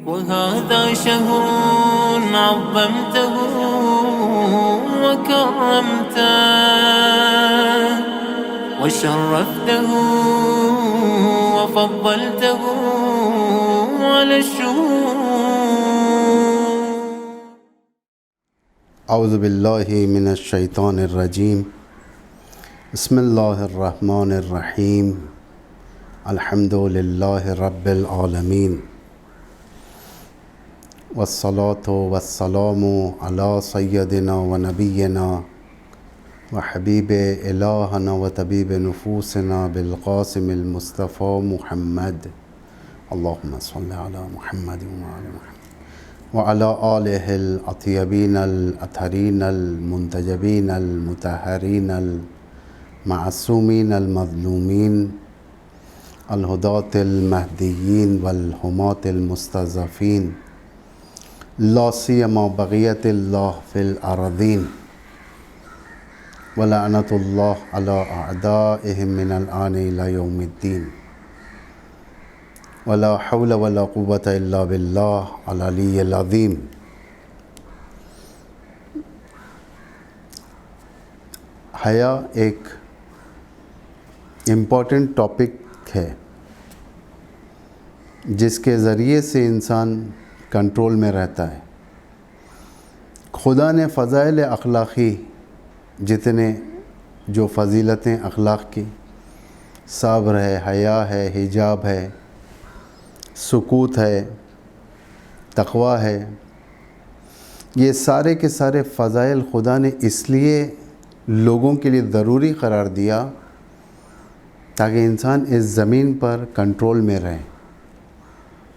وهذا شهر عظمته وكرمته وشرفته وفضلته على الشهور. اعوذ باللہ من الشیطان الرجیم. بسم اللہ الرحمن الرحیم. الحمد للہ رب العالمین والصلاة والسلام علی سیدنا و نبینا و حبیب الہنا و طبیب نفوسنا بالقاسم المصطفى محمد. اللہم صل علی محمد وعلی آلہ الاطیبین الاطہرین المنتجبین المطہرین المعصومین المظلومین الہداة المہدیین والحماة المستضعفین لا سیما بغیت اللہ فی الارضین ولعنت اللہ علی اعدائہم من الآن الی یوم الدین ولا حول ولا قوة الا باللہ العلی العظیم. حیا ایک امپورٹنٹ ٹاپک ہے جس کے ذریعے سے انسان کنٹرول میں رہتا ہے. خدا نے فضائل اخلاقی جتنے جو فضیلتیں اخلاق کی، صبر ہے، حیا ہے، حجاب ہے، سکوت ہے، تقوی ہے، یہ سارے کے سارے فضائل خدا نے اس لیے لوگوں کے لیے ضروری قرار دیا تاکہ انسان اس زمین پر کنٹرول میں رہیں،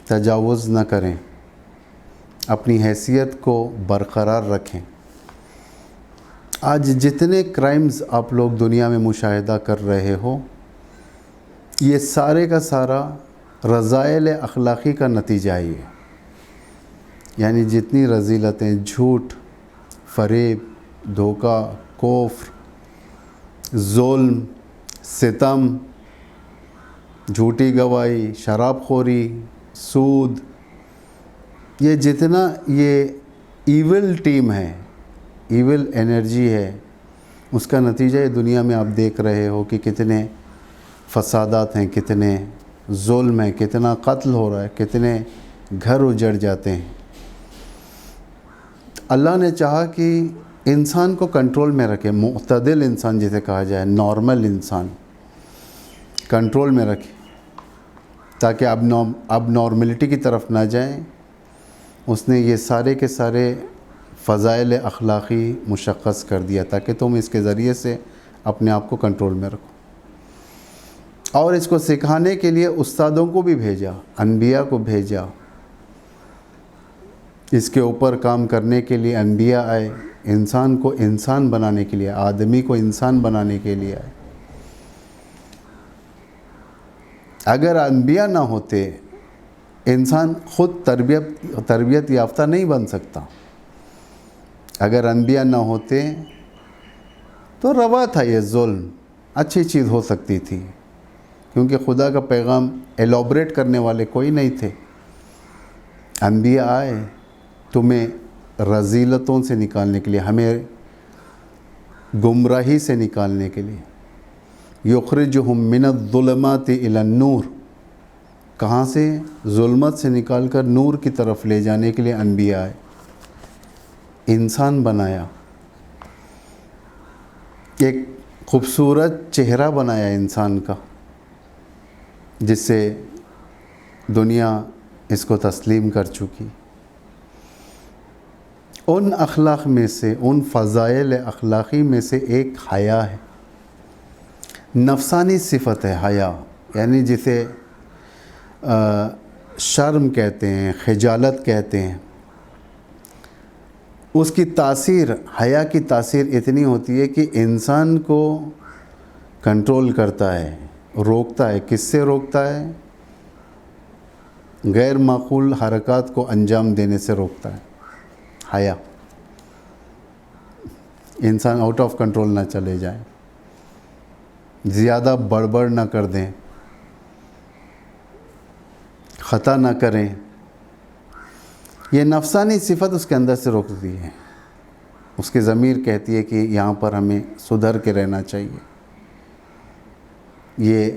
تجاوز نہ کریں، اپنی حیثیت کو برقرار رکھیں. آج جتنے کرائمز آپ لوگ دنیا میں مشاہدہ کر رہے ہو، یہ سارے کا سارا رذائل اخلاقی کا نتیجہ ہی ہے. یعنی جتنی رذیلتیں، جھوٹ، فریب، دھوکہ، کفر، ظلم، ستم، جھوٹی گواہی، شراب خوری، سود، یہ جتنا یہ ایول ٹیم ہے، ایول انرجی ہے، اس کا نتیجہ یہ دنیا میں آپ دیکھ رہے ہو کہ کتنے فسادات ہیں، کتنے ظلم ہے، کتنا قتل ہو رہا ہے، کتنے گھر اجڑ جاتے ہیں. اللہ نے چاہا کہ انسان کو کنٹرول میں رکھے، معتدل انسان جسے کہا جائے، نارمل انسان کنٹرول میں رکھے تاکہ اب نارملٹی کی طرف نہ جائیں. اس نے یہ سارے کے سارے فضائل اخلاقی مشخص کر دیا تاکہ تم اس کے ذریعے سے اپنے آپ کو کنٹرول میں رکھو. اور اس کو سکھانے کے لیے استادوں کو بھی بھیجا، انبیاء کو بھیجا. اس کے اوپر کام کرنے کے لیے انبیاء آئے، انسان کو انسان بنانے کے لیے، آدمی کو انسان بنانے کے لیے آئے. اگر انبیاء نہ ہوتے، انسان خود تربیت یافتہ نہیں بن سکتا. اگر انبیاء نہ ہوتے تو روا تھا یہ ظلم، اچھی چیز ہو سکتی تھی، کیونکہ خدا کا پیغام ایلابریٹ کرنے والے کوئی نہیں تھے. انبیاء آئے تمہیں رذیلتوں سے نکالنے کے لیے، ہمیں گمراہی سے نکالنے کے لیے. یخرجہم من الظلمات الی النور، کہاں سے؟ ظلمت سے نکال کر نور کی طرف لے جانے کے لیے انبیاء آئے. انسان بنایا، ایک خوبصورت چہرہ بنایا انسان کا، جس سے دنیا اس کو تسلیم کر چکی. ان اخلاق میں سے، ان فضائل اخلاقی میں سے ایک حیا ہے. نفسانی صفت ہے حیا، یعنی جسے شرم کہتے ہیں، خجالت کہتے ہیں. اس کی تاثیر، حیا کی تاثیر اتنی ہوتی ہے کہ انسان کو کنٹرول کرتا ہے، روکتا ہے. کس سے روکتا ہے؟ غیر معقول حرکات کو انجام دینے سے روکتا ہے. حیا، انسان آؤٹ آف کنٹرول نہ چلے جائیں، زیادہ بڑبڑ نہ کر دیں، خطا نہ کریں، یہ نفسانی صفت اس کے اندر سے روکتی ہے. اس کی ضمیر کہتی ہے کہ یہاں پر ہمیں سدھر کے رہنا چاہیے. یہ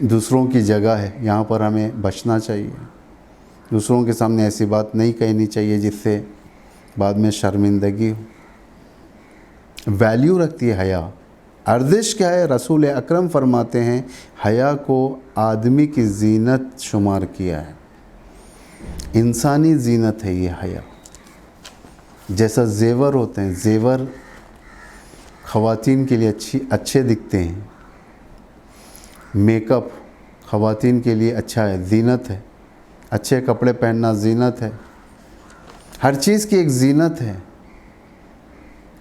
دوسروں کی جگہ ہے, یہاں پر ہمیں بچنا چاہیے. دوسروں کے سامنے ایسی بات نہیں کہنی چاہیے جس سے بعد میں شرمندگی ہو. ویلیو رکھتی ہے حیا. ارزش کیا ہے؟ رسول اکرم فرماتے ہیں حیا کو آدمی کی زینت شمار کیا ہے. انسانی زینت ہے یہ حیا. جیسا زیور ہوتے ہیں, زیور خواتین کے لیے اچھے دکھتے ہیں. میک اپ خواتین کے لیے اچھا ہے, زینت ہے. اچھے کپڑے پہننا زینت ہے. ہر چیز کی ایک زینت ہے.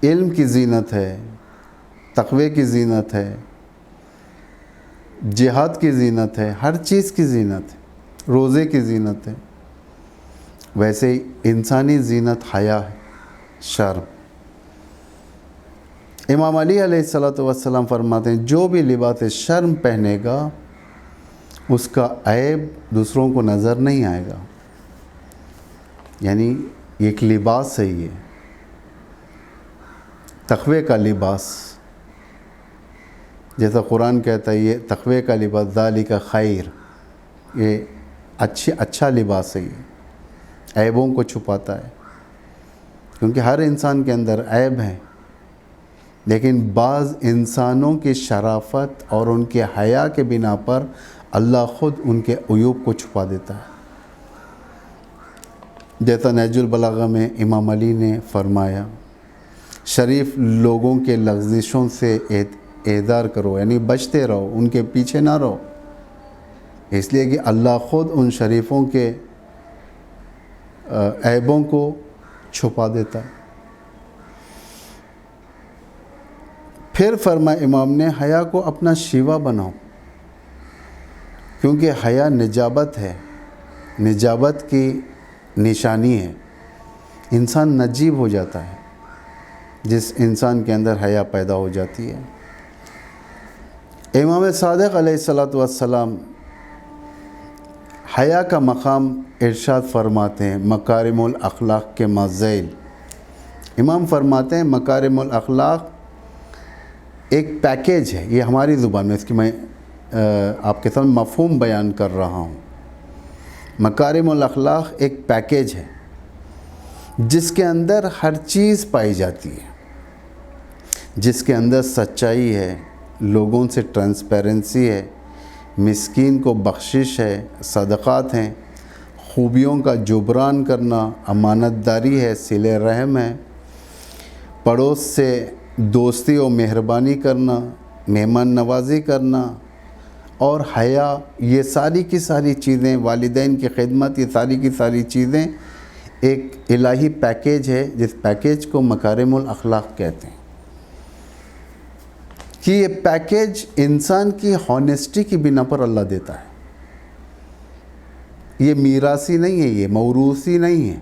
علم کی زینت ہے, تقوی کی زینت ہے, جہاد کی زینت ہے, ہر چیز کی زینت ہے. روزے کی زینت ہے. ویسے ہی انسانی زینت حیا ہے, شرم. امام علی علیہ السلام فرماتے ہیں جو بھی لباس شرم پہنے گا اس کا عیب دوسروں کو نظر نہیں آئے گا. یعنی ایک لباس ہے, یہ تقوی کا لباس. جیسا قرآن کہتا ہے یہ تقوی کا لباس, ذالک خیر, یہ اچھا لباس ہے. یہ عیبوں کو چھپاتا ہے, کیونکہ ہر انسان کے اندر عیب ہے. لیکن بعض انسانوں کی شرافت اور ان کے حیا کے بنا پر اللہ خود ان کے عیوب کو چھپا دیتا ہے. جیسا نہج البلاغہ میں امام علی نے فرمایا شریف لوگوں کے لغزشوں سے احذار کرو, یعنی بچتے رہو, ان کے پیچھے نہ رہو. اس لیے کہ اللہ خود ان شریفوں کے عیبوں کو چھپا دیتا ہے. پھر فرمایا امام نے حیا کو اپنا شیوا بناؤ, کیونکہ حیا نجابت ہے, نجابت کی نشانی ہے. انسان نجیب ہو جاتا ہے جس انسان کے اندر حیا پیدا ہو جاتی ہے. امام صادق علیہ السلام حیا کا مقام ارشاد فرماتے ہیں مکارم الاخلاق کے مازیل. امام فرماتے ہیں مکارم الاخلاق ایک پیکیج ہے. یہ ہماری زبان میں, اس کی میں آپ کے سامنے مفہوم بیان کر رہا ہوں. مکارم الاخلاق ایک پیکیج ہے جس کے اندر ہر چیز پائی جاتی ہے, جس کے اندر سچائی ہے, لوگوں سے ٹرانسپیرنسی ہے, مسکین کو بخشش ہے, صدقات ہیں, خوبیوں کا جبران کرنا, امانت داری ہے, صلہ رحم ہے, پڑوس سے دوستی و مہربانی کرنا, مہمان نوازی کرنا, اور حیا. یہ ساری کی ساری چیزیں, والدین کی خدمت, یہ ساری کی ساری چیزیں ایک الہی پیکیج ہے جس پیکیج کو مکارم الاخلاق کہتے ہیں. کہ یہ پیکیج انسان کی ہانیسٹی کی بنا پر اللہ دیتا ہے. یہ میراثی نہیں ہے, یہ موروثی نہیں ہے.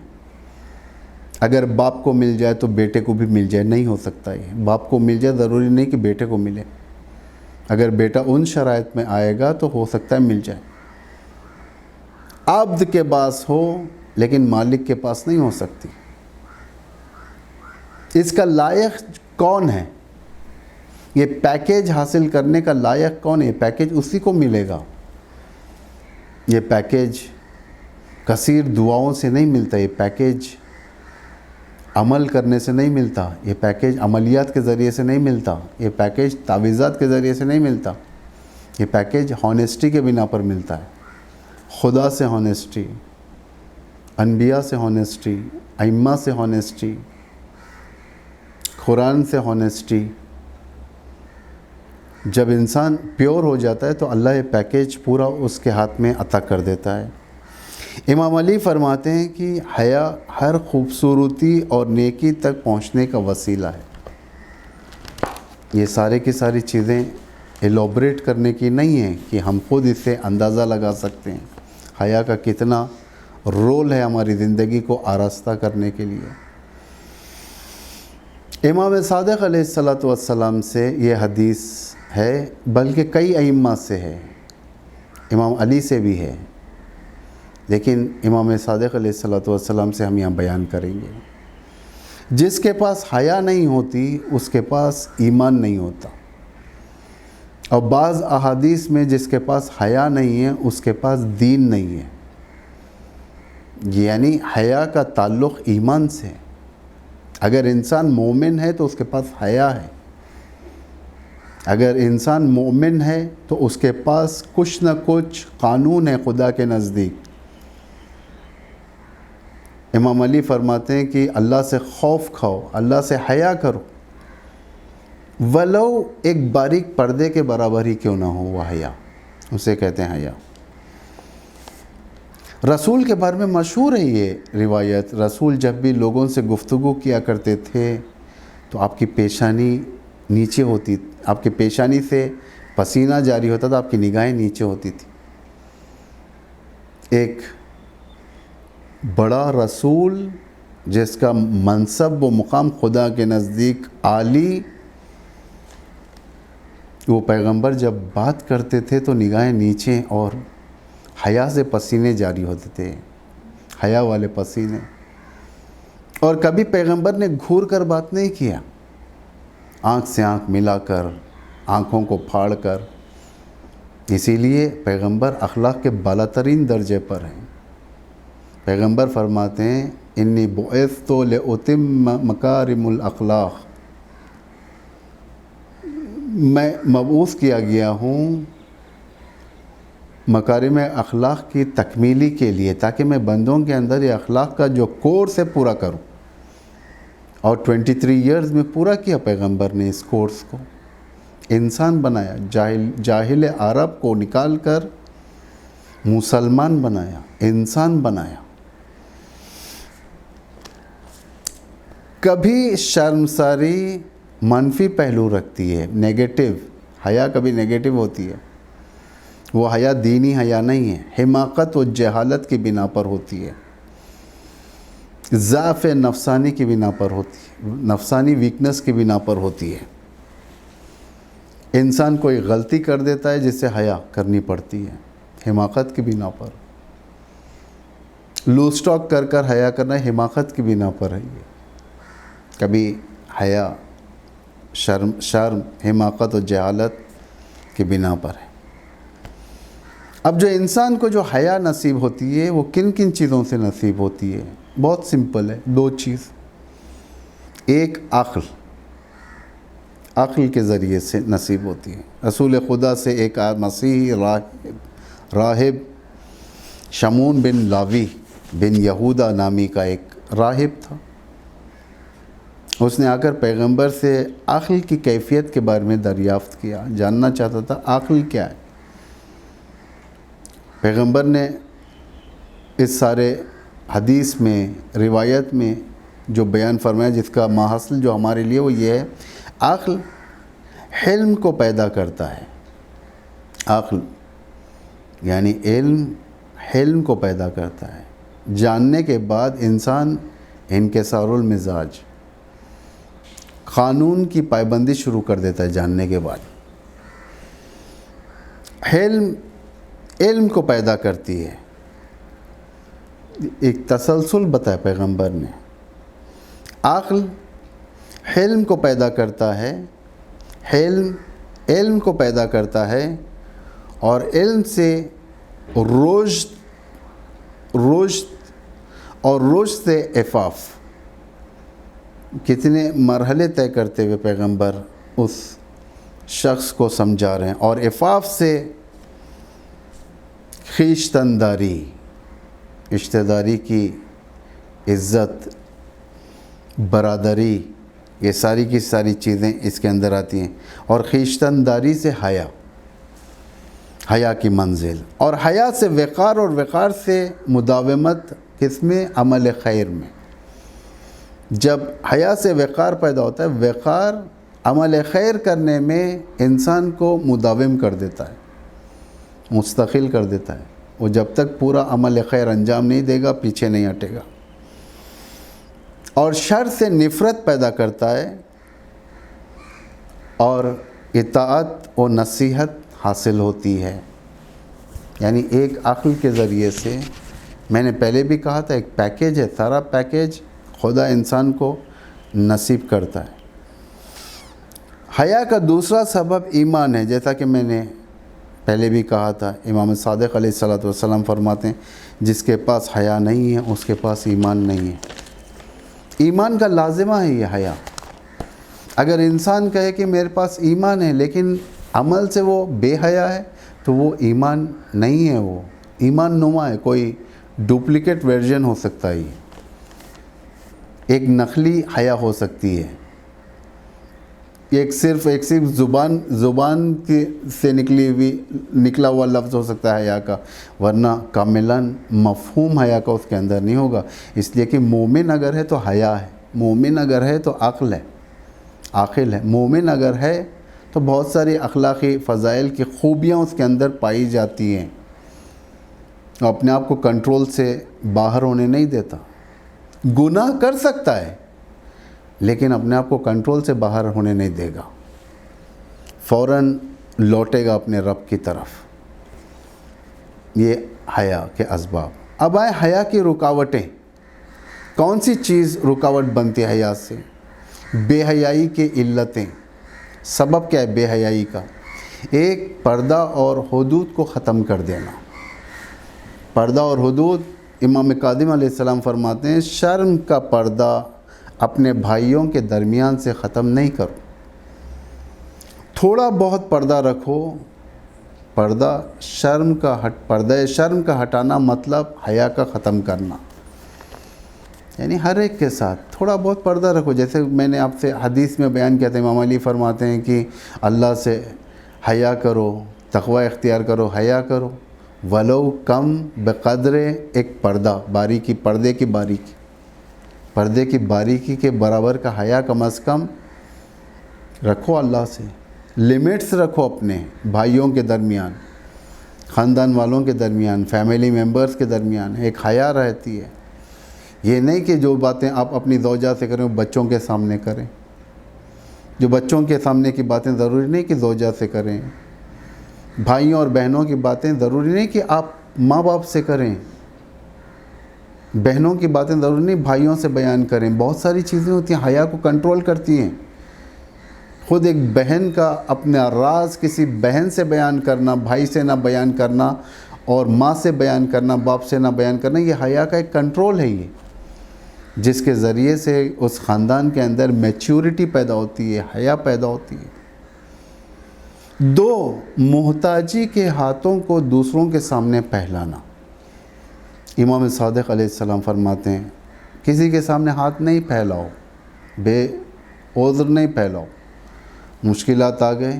اگر باپ کو مل جائے تو بیٹے کو بھی مل جائے, نہیں ہو سکتا. یہ باپ کو مل جائے ضروری نہیں کہ بیٹے کو ملے. اگر بیٹا ان شرائط میں آئے گا تو ہو سکتا ہے مل جائے. عبد کے پاس ہو لیکن مالک کے پاس نہیں ہو سکتی. اس کا لائق کون ہے؟ یہ پیکیج حاصل کرنے کا لائق کون ہے؟ یہ پیکیج اسی کو ملے گا. یہ پیکیج کثیر دعاؤں سے نہیں ملتا, یہ پیکیج عمل کرنے سے نہیں ملتا, یہ پیکیج عملیات کے ذریعے سے نہیں ملتا, یہ پیکیج تعویذات کے ذریعے سے نہیں ملتا. یہ پیکیج ہانیسٹی کے بنا پر ملتا ہے. خدا سے ہانیسٹی, انبیاء سے ہانیسٹی, ائمہ سے ہانیسٹی, قرآن سے ہانیسٹی. جب انسان پیور ہو جاتا ہے تو اللہ یہ پیکیج پورا اس کے ہاتھ میں عطا کر دیتا ہے. امام علی فرماتے ہیں کہ حیا ہر خوبصورتی اور نیکی تک پہنچنے کا وسیلہ ہے. یہ سارے کی ساری چیزیں ایلوبریٹ کرنے کی نہیں ہیں کہ ہم خود اس سے اندازہ لگا سکتے ہیں حیا کا کتنا رول ہے ہماری زندگی کو آراستہ کرنے کے لیے. امام صادق علیہ السلام سے یہ حدیث ہے, بلکہ کئی ائمہ سے ہے, امام علی سے بھی ہے, لیکن امام صادق علیہ الصلوۃ والسلام سے ہم یہاں بیان کریں گے، جس کے پاس حیا نہیں ہوتی اس کے پاس ایمان نہیں ہوتا، اور بعض احادیث میں جس کے پاس حیا نہیں ہے اس کے پاس دین نہیں ہے، یعنی حیا کا تعلق ایمان سے ہے۔ اگر انسان مومن ہے تو اس کے پاس حیا ہے، اگر انسان مومن ہے تو اس کے پاس کچھ نہ کچھ قانون ہے خدا کے نزدیک۔ امام علی فرماتے ہیں کہ اللہ سے خوف کھاؤ، اللہ سے حیا کرو، ولو ایک باریک پردے کے برابر ہی کیوں نہ ہو، وہ حیا، اسے کہتے ہیں حیا۔ رسول کے بارے میں مشہور ہے یہ روایت، رسول جب بھی لوگوں سے گفتگو کیا کرتے تھے تو آپ کی پیشانی نیچے ہوتی، آپ کی پیشانی سے پسینہ جاری ہوتا تھا، آپ کی نگاہیں نیچے ہوتی تھی۔ ایک بڑا رسول جس کا منصب و مقام خدا کے نزدیک عالی، وہ پیغمبر جب بات کرتے تھے تو نگاہیں نیچے اور حیا سے پسینے جاری ہوتے تھے، حیا والے پسینے، اور کبھی پیغمبر نے گھور کر بات نہیں کیا، آنکھ سے آنکھ ملا کر، آنکھوں کو پھاڑ کر۔ اسی لیے پیغمبر اخلاق کے بالا ترین درجے پر ہیں۔ پیغمبر فرماتے ہیں انی بعثت لأتم مکارم الاخلاق، میں مبعوث کیا گیا ہوں مکارم اخلاق کی تکمیلی کے لیے، تاکہ میں بندوں کے اندر یہ اخلاق کا جو کورس ہے پورا کروں، اور 23 ایئرز میں پورا کیا پیغمبر نے اس کورس کو۔ انسان بنایا، جاہل عرب کو نکال کر مسلمان بنایا، انسان بنایا۔ کبھی شرمساری منفی پہلو رکھتی ہے، نیگیٹو، حیا کبھی نیگیٹو ہوتی ہے، وہ حیا دینی حیا نہیں ہے، حماقت و جہالت کی بنا پر ہوتی ہے، ضعف نفسانی کی بنا پر ہوتی ہے، نفسانی ویکنس کی بنا پر ہوتی ہے۔ انسان کوئی غلطی کر دیتا ہے جس سے حیا کرنی پڑتی ہے، حماقت کی بنا پر۔ لوز ٹاک کر کر حیا کرنا حماقت کی بنا پر ہے۔ یہ کبھی حیا شرم حماقت و جہالت کی بنا پر ہے۔ اب جو انسان کو جو حیا نصیب ہوتی ہے وہ کن کن چیزوں سے نصیب ہوتی ہے؟ بہت سمپل ہے، 2 چیز۔ ایک عقل کے ذریعے سے نصیب ہوتی ہے۔ رسول خدا سے ایک مسیحی راہب شمون بن لاوی بن یہودا نامی کا ایک راہب تھا، اس نے آ کر پیغمبر سے عقل کی کیفیت کے بارے میں دریافت کیا، جاننا چاہتا تھا عقل کیا ہے۔ پیغمبر نے اس سارے حدیث میں، روایت میں جو بیان فرمایا، جس کا ماحصل جو ہمارے لیے وہ یہ ہے، عقل حلم کو پیدا کرتا ہے۔ عقل یعنی علم، حلم کو پیدا کرتا ہے۔ جاننے کے بعد انسان انکسار المزاج، قانون کی پابندی شروع کر دیتا ہے۔ جاننے کے بعد علم کو پیدا کرتی ہے۔ ایک تسلسل بتایا پیغمبر نے، عقل حلم کو پیدا کرتا ہے، علم کو پیدا کرتا ہے، اور علم سے رشد سے عفاف۔ کتنے مرحلے طے کرتے ہوئے پیغمبر اس شخص کو سمجھا رہے ہیں، اور عفاف سے خویشتن داری، رشتہ داری کی عزت، برادری، یہ ساری کی ساری چیزیں اس کے اندر آتی ہیں، اور خویشتن داری سے حیا کی منزل، اور حیا سے وقار، اور وقار سے مداومت، کس میں؟ عمل خیر میں۔ جب حیا سے وقار پیدا ہوتا ہے، وقار عمل خیر کرنے میں انسان کو مداوم کر دیتا ہے، مستقل کر دیتا ہے۔ وہ جب تک پورا عمل خیر انجام نہیں دے گا پیچھے نہیں ہٹے گا۔ اور شر سے نفرت پیدا کرتا ہے، اور اطاعت و نصیحت حاصل ہوتی ہے۔ یعنی ایک عقل کے ذریعے سے میں نے پہلے بھی کہا تھا ایک پیکیج ہے، سارا پیکیج خدا انسان کو نصیب کرتا ہے۔ حیا کا دوسرا سبب ایمان ہے، جیسا کہ میں نے پہلے بھی کہا تھا، امام صادق علیہ الصلوۃ والسلام فرماتے ہیں جس کے پاس حیا نہیں ہے اس کے پاس ایمان نہیں ہے۔ ایمان کا لازمہ ہے یہ حیا۔ اگر انسان کہے کہ میرے پاس ایمان ہے لیکن عمل سے وہ بے حیا ہے تو وہ ایمان نہیں ہے، وہ ایمان نما ہے، کوئی ڈپلیکیٹ ورژن ہو سکتا ہے، ایک نقلی حیا ہو سکتی ہے، ایک صرف زبان کی سے نکلا ہوا لفظ ہو سکتا ہے حیا کا، ورنہ کاملاً مفہوم حیا کا اس کے اندر نہیں ہوگا۔ اس لیے کہ مومن اگر ہے تو حیا ہے، مومن اگر ہے تو عقل ہے، مومن اگر ہے تو بہت ساری اخلاقی فضائل کی خوبیاں اس کے اندر پائی جاتی ہیں، وہ اپنے آپ کو کنٹرول سے باہر ہونے نہیں دیتا۔ گناہ کر سکتا ہے لیکن اپنے آپ کو کنٹرول سے باہر ہونے نہیں دے گا، فوراً لوٹے گا اپنے رب کی طرف۔ یہ حیا کے اسباب۔ اب آئے حیا کی رکاوٹیں۔ کون سی چیز رکاوٹ بنتی ہے حیا سے؟ بے حیائی کی علتیں۔ سبب کیا ہے بے حیائی کا؟ ایک، پردہ اور حدود کو ختم کر دینا۔ پردہ اور حدود، امام کاظم علیہ السلام فرماتے ہیں شرم کا پردہ اپنے بھائیوں کے درمیان سے ختم نہیں کرو، تھوڑا بہت پردہ رکھو۔ پردہ شرم کا ہٹانا مطلب حیا کا ختم کرنا، یعنی ہر ایک کے ساتھ تھوڑا بہت پردہ رکھو۔ جیسے میں نے آپ سے حدیث میں بیان کیا تھا، امام علی فرماتے ہیں کہ اللہ سے حیا کرو، تقوی اختیار کرو، حیا کرو، ولو کم بقدر ایک پردہ، پردے کی باریکی کے برابر کا حیا کم از کم رکھو۔ اللہ سے لیمٹس رکھو، اپنے بھائیوں کے درمیان، خاندان والوں کے درمیان، فیملی ممبرز کے درمیان ایک حیا رہتی ہے۔ یہ نہیں کہ جو باتیں آپ اپنی زوجہ سے کریں وہ بچوں کے سامنے کریں، جو بچوں کے سامنے کی باتیں ضروری نہیں کہ زوجہ سے کریں، بھائیوں اور بہنوں کی باتیں ضروری نہیں کہ آپ ماں باپ سے کریں، بہنوں کی باتیں ضروری نہیں بھائیوں سے بیان کریں۔ بہت ساری چیزیں ہوتی ہیں حیا کو کنٹرول کرتی ہیں۔ خود ایک بہن کا اپنا راز کسی بہن سے بیان کرنا، بھائی سے نہ بیان کرنا، اور ماں سے بیان کرنا، باپ سے نہ بیان کرنا، یہ حیا کا ایک کنٹرول ہے، یہ جس کے ذریعے سے اس خاندان کے اندر میچورٹی پیدا ہوتی ہے، حیا پیدا ہوتی ہے۔ دو، محتاجی کے ہاتھوں کو دوسروں کے سامنے پھیلانا۔ امام صادق علیہ السلام فرماتے ہیں کسی کے سامنے ہاتھ نہیں پھیلاؤ، بے عذر نہیں پھیلاؤ۔ مشکلات آ گئے،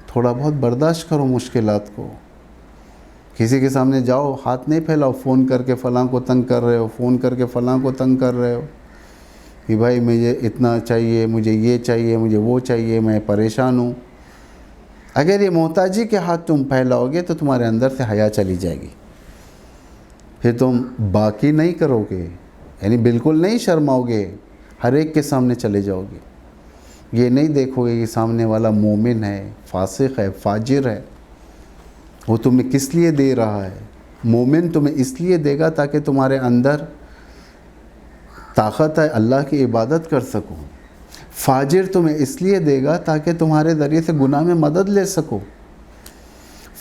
تھوڑا بہت برداشت کرو مشکلات کو۔ کسی کے سامنے جاؤ، ہاتھ نہیں پھیلاؤ، فون کر کے فلاں کو تنگ کر رہے ہو، فون کر کے فلاں کو تنگ کر رہے ہو کہ بھائی مجھے اتنا چاہیے، مجھے یہ چاہیے، مجھے وہ چاہیے، میں پریشان ہوں۔ اگر یہ محتاجی کے ہاتھ تم پھیلاؤ گے تو تمہارے اندر سے حیا چلی جائے گی، پھر تم باقی نہیں کرو گے، یعنی بالکل نہیں شرماؤ گے، ہر ایک کے سامنے چلے جاؤ گے۔ یہ نہیں دیکھو گے کہ سامنے والا مومن ہے، فاسق ہے، فاجر ہے، وہ تمہیں کس لیے دے رہا ہے۔ مومن تمہیں اس لیے دے گا تاکہ تمہارے اندر طاقت ہے اللہ کی عبادت کر سکو۔ فاجر تمہیں اس لیے دے گا تاکہ تمہارے ذریعے سے گناہ میں مدد لے سکو۔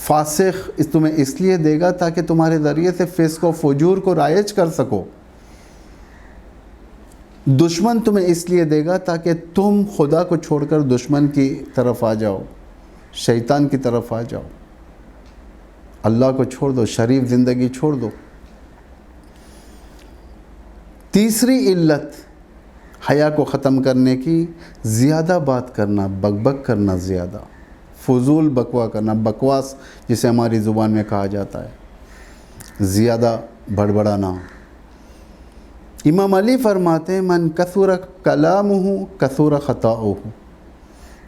فاسق تمہیں اس لیے دے گا تاکہ تمہارے ذریعے سے فسق و فجور کو رائج کر سکو۔ دشمن تمہیں اس لیے دے گا تاکہ تم خدا کو چھوڑ کر دشمن کی طرف آ جاؤ، شیطان کی طرف آ جاؤ، اللہ کو چھوڑ دو، شریف زندگی چھوڑ دو۔ تیسری علت حیا کو ختم کرنے کی، زیادہ بات کرنا، بک کرنا، زیادہ فضول بکوا کرنا، بکواس جسے ہماری زبان میں کہا جاتا ہے، زیادہ بڑبڑانا۔ امام علی فرماتے ہیں من کثر کلامہ کثر خطاؤہ،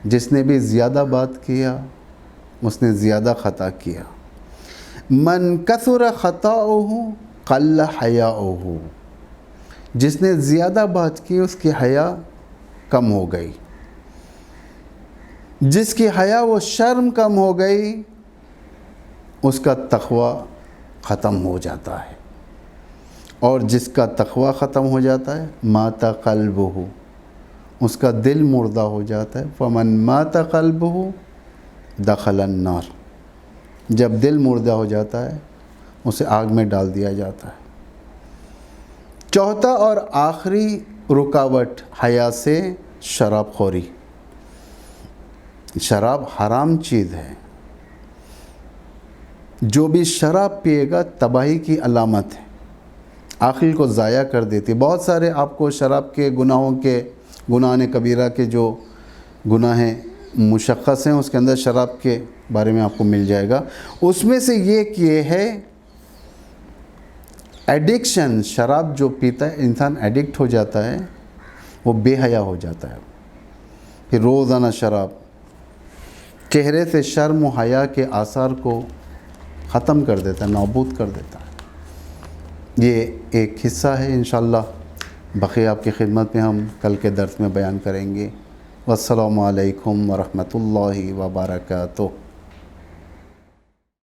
جس نے بھی زیادہ بات کیا اس نے زیادہ خطا کیا۔ من کثر خطاؤہ قل حیاؤہ، جس نے زیادہ بات کی اس کی حیا کم ہو گئی، جس کی حیا و شرم کم ہو گئی اس کا تقوی ختم ہو جاتا ہے۔ اور جس کا تقوی ختم ہو جاتا ہے مات قلبہ، اس کا دل مردہ ہو جاتا ہے، فمن مات قلبہ دخل النار، جب دل مردہ ہو جاتا ہے اسے آگ میں ڈال دیا جاتا ہے۔ چوتھا اور آخری رکاوٹ حیا سے شراب خوری۔ شراب حرام چیز ہے، جو بھی شراب پیے گا تباہی کی علامت ہے، عقل کو ضائع کر دیتی۔ بہت سارے آپ کو شراب کے گناہ کبیرہ کے جو گناہ مشخص ہیں، اس کے اندر شراب کے بارے میں آپ کو مل جائے گا۔ اس میں سے یہ کہ یہ ہے ایڈکشن، شراب جو پیتا ہے انسان ایڈکٹ ہو جاتا ہے، وہ بے حیا ہو جاتا ہے، پھر روزانہ شراب چہرے سے شرم و حیا کے آثار کو ختم کر دیتا ہے، نابود کر دیتا ہے۔ یہ ایک حصہ ہے، انشاءاللہ بقیہ آپ کی خدمت میں ہم کل کے درس میں بیان کریں گے۔ والسلام علیکم ورحمۃ اللہ وبرکاتہ۔